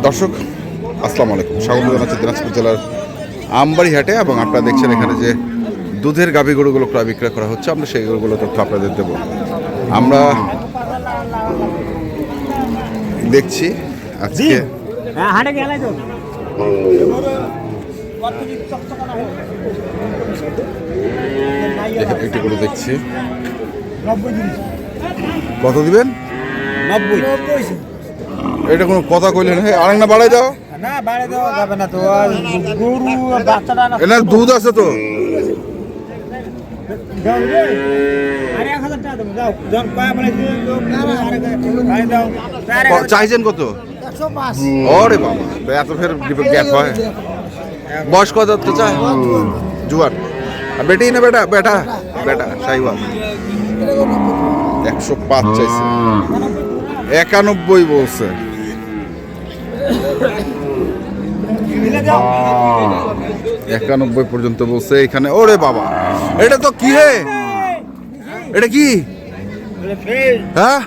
দর্শক আসসালামু আলাইকুম, স্বাগত জানাচ্ছি দিনাজপুর জেলার আমবাড়ি হাটে। এবং আপনারা দেখছেন এখানে যে দুধের গাভী গরুগুলো ক্রয় বিক্রয় করা হচ্ছে, আমরা সেই গরুগুলো তথ্য আপনাদের দেব। আমরা দেখছি আজকে একটি করে দেখছি। কত দিবেন? 90। এটা কোনো কথা কইলেন? হ্যাঁ, আরেক না বাড়াই দাও। না বাড়ে দেওয়া যাবে না তো, আর গরু বাচ্চাটা না। এনার দুধ আছে তো। আরে 1000 টাকা দেবো, যাও জন কয় বলে দাও। চাইছেন কত? 105। ওরে বাবা, এত ফের গ্যাপ হয়। বয়স কত তো চায়? জুয়ান। আর বেটি না বেটা? বেটা বেটা সাইওয়াল। 105 চাইছে, 91 বলছে। 91 পর্যন্ত বলছে এখানে। ওরে বাবা, এটা তো কি হে? এটা কি? হ্যাঁ,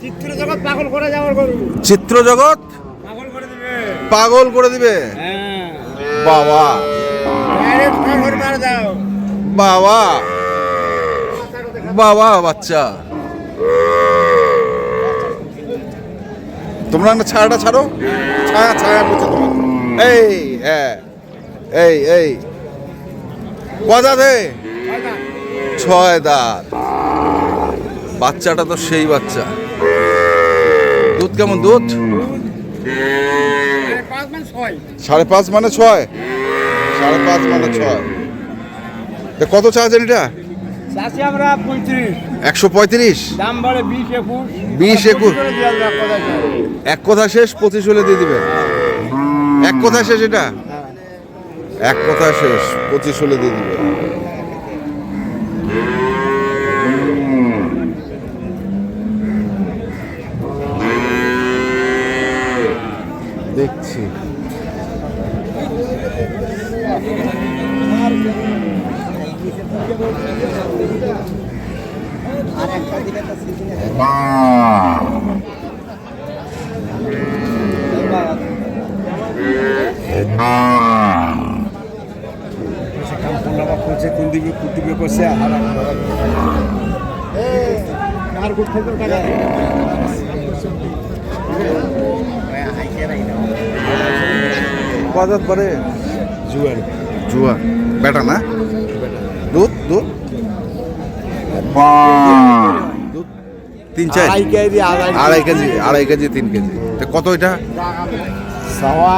চিত্র জগৎ পাগল করে যাওয়ার গরু। চিত্র জগৎ পাগল করে দিবে। পাগল করে দিবে। হ্যাঁ বাবা আরে পাগল মার দাও। বাবা বাবা, বাচ্চা তোমরা না ছায়াটা ছাড়ো, ছায়া ছায়া বলছে তোমার। এই হ্যাঁ, এই কয় দাঁত? 6 দাঁত। বাচ্চাটা তো সেই বাচ্চা। দুধ কেমন? দুধ 5.5 মানে 6। 5.5 মানে 6। কত চাচ্ছেন এটা? চাষি আমরা 35। 135। দাম বলে 20-21। 20-21 এক কথা শেষ, 25 হলে দিয়ে দিবেন। এক কথা শেষ, এটা এক কথা শেষ, 25 হলে দিয়ে দিবেন। দেখছি বাজার পরে জুয়ান জুয়ান বেটা না? দুধ দুধ দুধ 3-4 আড়াই কেজি 3 কেজি। কত এটা? সাওয়া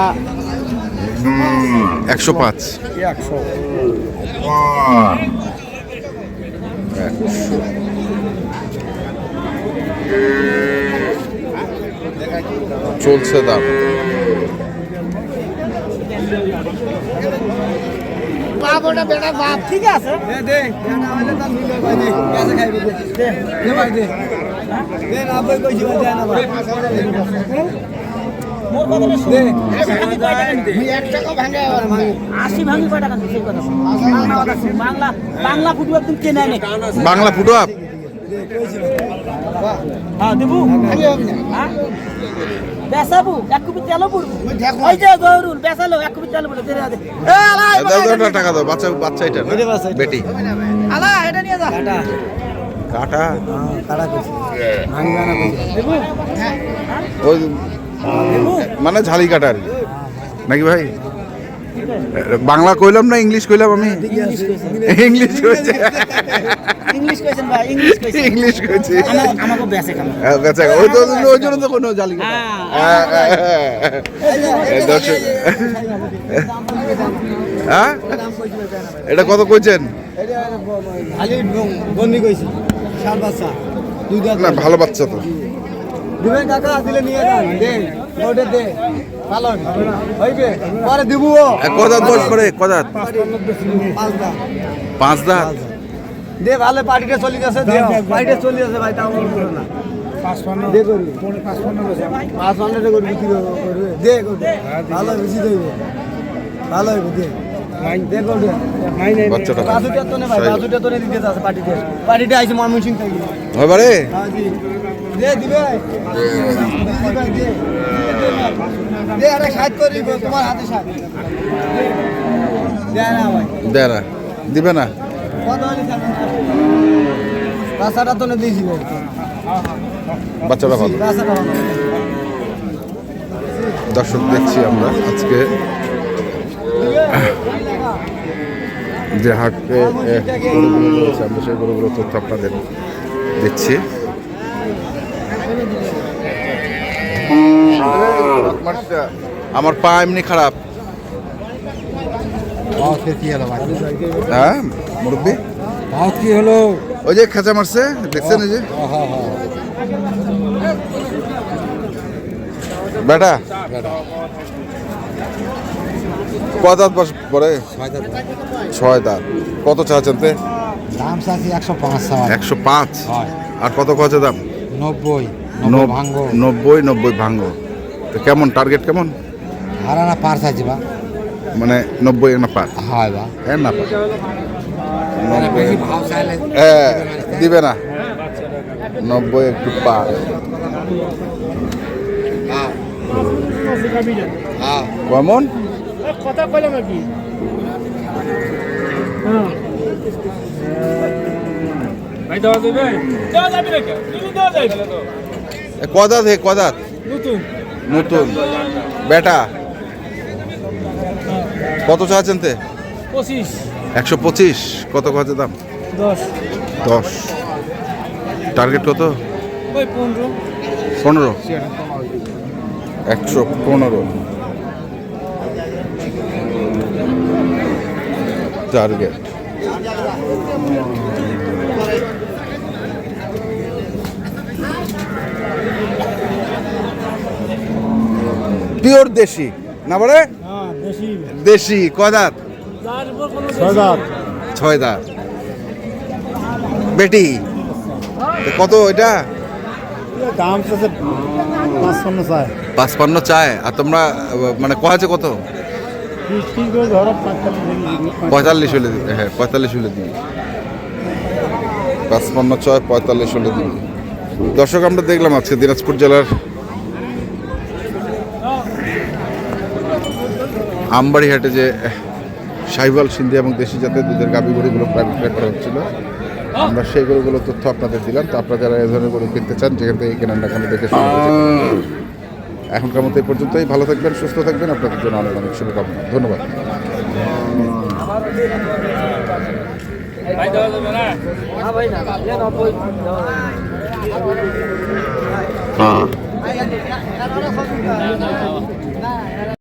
105। 100 চলছে দাম। বাবুটা বেটা বাপ ঠিক আছে। দে ভাই দে না বই কইছি দে না ভাই। মোর কথা দে 1 টাকা ভাঙা 80 ভাঙি কয় টাকা সেই কথা। বাংলা ফুটু একদম কেনা নে। বাংলা ফুটু আপ। হ্যাঁ দেবু। হ্যাঁ বেসাবু এক কুপি তেল পড়বো। ওই যে গরুল বেসালো এক কুপি তেল পড়ে দে দে। এ আলাই দাও টাকা দাও। বাচ্চা এটা না? বেটি। আলা এটা নিয়ে যা। কাটা কাটা কইছি ভাঙবা না কইছি দেবু। ওই মানে ঝালি কাটা আর কি নাকি ভাই? বাংলা কইলাম না ইংলিশ কইলাম? আমি ইংলিশ কইছি। ইংলিশ কইছেন ভাই, ইংলিশ কইছেন। ইংলিশ কইছি। আমাকে বেচে কেন? বেচা ওই জন্য তো কোনো জালি কাটা। দর্শক হ্যাঁ, এটা কত কইছেন? খালি বন্দি কইছি শাল বাচ্চা দুই দাঁত না, ভালো বাচ্চা তো। দিবেন কাকা, দিলে নিয়ে যান। দে ওটা দে পালন হইবে পরে দিব। কদাত বয়স পরে? কদাত? 5 দাঁত। দে ভালো পার্টিটা চলি যাচ্ছে। দে পার্টিটা চলি যাচ্ছে ভাই, দাম করো না। 55 দে করি 55 বসে 55 টাকা করে বিক্রি করবে। দে করবে ভালো বেশি দেব, ভালো হবে। দে দে করবে নাই নাই বাচ্চাটা বাজুটা তো নে ভাই, বাজুটা তো নে দিতে আছে। পার্টিতে আইছে ময়মনসিং থেকে। হয় বারে হ্যাঁ জি দে দিবে। দে দে আরে 60 করি গো, তোমার হাতে 60 দে না ভাই দেয় না, দিবে না। কত হলি রাস্তাটা তো না দিয়েছি ভাই বাচ্চাটা ভালো। রাস্তাটা ভালো দর্শক দেখছি আমরা আজকে যে হাটে গরুগুলো রয়েছে, আমরা সেই গরুগুলোর তথ্য আপনাদের দিচ্ছি। আমার পা এমনি খারাপ। হ্যাঁ মুরব্বী, কি হলো ওই যে খেঁচা মারছে, দেখছেন এই যে বেটা কয় দাঁত বস পরে? 6 দাঁত। কত চাচ্ছেন তে? দাম চাচ্ছি 105 টাকা 105। আর কত কত দাম? 90 ভাঙ্গো 90 ভাঙ্গো। তো কেমন টার্গেট কেমন? হারানা পার চাইছি বা মানে 90 না পার? হয় বা না পার বেশি ভাও চাইলে দিবে না। 90 একটু পার। কেমন কথা কইলাম আর কি ভাই দেওয়া যাবে না কেন তুমি দেওয়া যাবে কদাত হে কদাত নতুন নতুন বেটা কত চাচ্ছেন তে? 25 125। কত কত দাম? 10। টার্গেট কত? ওই 15 15। 115 টার্গেট। পিওর দেশি না বলে? হ্যাঁ বেশি দেশি কদাত? যার উপর কোনো 6 দাঁত। বেটি তো কত এটা? দাম চাচ্ছে 55 চাই 55 চায়। আর তোমরা মানে কয়েছে কত? ঠিক করে ধরো 45 হলে দিবে। হ্যাঁ 45 হলে দিবি। 55 ছয় 45 হলে দিবি। দর্শক আমরা দেখলাম আজকে দিনাজপুর জেলার আমবাড়ি হাটে যে সাহিওয়াল সিন্ধি এবং দেশি জাতের দুধের গাভী গরুগুলো প্রায় বিক্রয় করা হচ্ছিল। আমরা সেই গরুগুলোর তথ্য আপনাদের দিলাম। তো আপনারা যারা এই ধরনের গরু কিনতে চান যেখান থেকে কেনার না কেন দেখে শুনে বুঝে কিনবেন। এখনকার মতো এই পর্যন্তই। ভালো থাকবেন, সুস্থ থাকবেন। আপনাদের জন্য অনেক অনেক শুভকামনা। ধন্যবাদ। ভাই দেওয়া যাবে না হ্যাঁ ভাই না 90 হ্যাঁ